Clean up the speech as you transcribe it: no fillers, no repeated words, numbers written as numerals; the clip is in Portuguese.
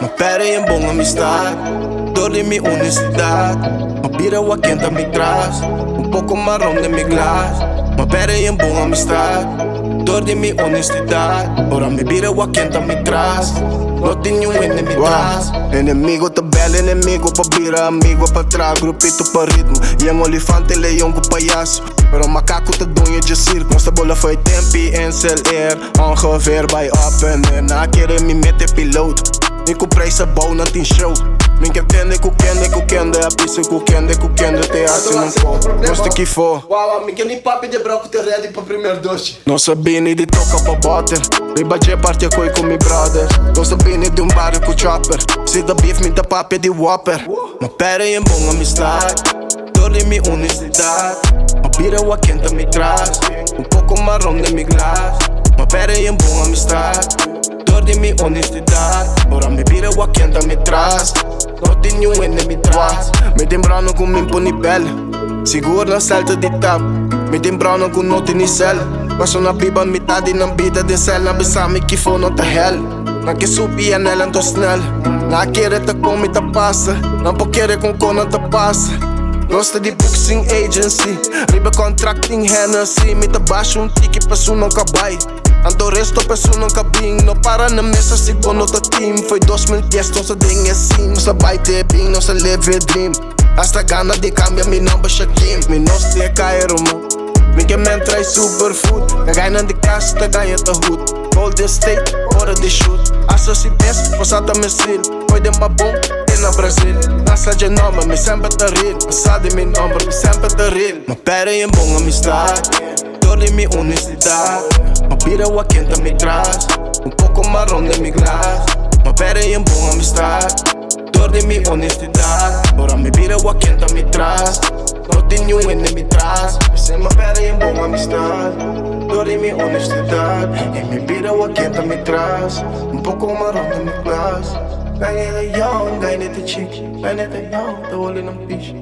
Uma pera e uma boa amistade, dor de minha honestidade. Uma bira o Ken Tami Tras, pouco marrom de mi glas. Uma pera e uma boa amistade, dor de minha honestidade. Ora me bira o Ken Tami Tras, não tenho inimigo traz. Inimigo tabela, inimigo pa bira, amigo pa trás. Grupito pa ritmo, e um olifante, leão com palhaço. Pero macaco te donha de circo. Nossa bola foi tempo e enceler. Ongeveer bij opener. Na keren me mete piloot. Ik comprei sabão, não tem show. Min que tende, kukende. A pista kukende, te hace não pô. Gosto que for. Uau, me que nem papo de branco te ready pra primeiro doce. Não sabia nem de toca pra botter. Me bate parte coi com mi brother. Não sabia nem de barrio com chopper. Se da beef, me da papo de whopper. Uma pera e boa amistade, dor de minha honestidade. Uma bira o Ken Tami Tras, pouco marrom de mi glas. Uma pera e boa amistade, dor de minha honestidade. Ora me bira o Ken Tami Tras, não tenho inimigo traz. Me lembrando com min poni pele, seguro na salta de tap. Me lembrando com não tem cel. Passo na biba metade na vida de cel. Na besame que for não tá hell. Na que subia nela tô snel. Na querer te come te passa, não po querer com não te passa. Gosta de boxing agency, riba contracting Hennessy. Me te baixo ticket passo não cabai. Ando resto passo não cabing. Não para na mesa segundo to team. Foi 2010, nossa ding assim. Nossa baite bem, nossa live dream. Hasta gana de cambia mi number Shakim. Mi nos te cairo mo. Mi que man trai superfood. Kagaya de casa, kagaya ta hood. Golden State, hora de shoot. Asa si best, passada me sil. Foi de mabom, na Brasil. Nasa de nome, me sempre te rir. Passada mi number, me sempre te rir. Uma pera e boa amistade, dor de minha honestidade. Uma bira o Ken Tami Tras, pouco marrom de mi glas. Uma pera e boa amistade, dor de minha honestidade. Ora me bira o Ken Tami Tras, não tenho inimigo traz. Uma pera e boa amistade, dor de minha honestidade. E me bira o Ken Tami Tras, pouco marrom de mi glas. Ganhei de young, ganhei de chick, ganhei de young, tô olhando um bicho.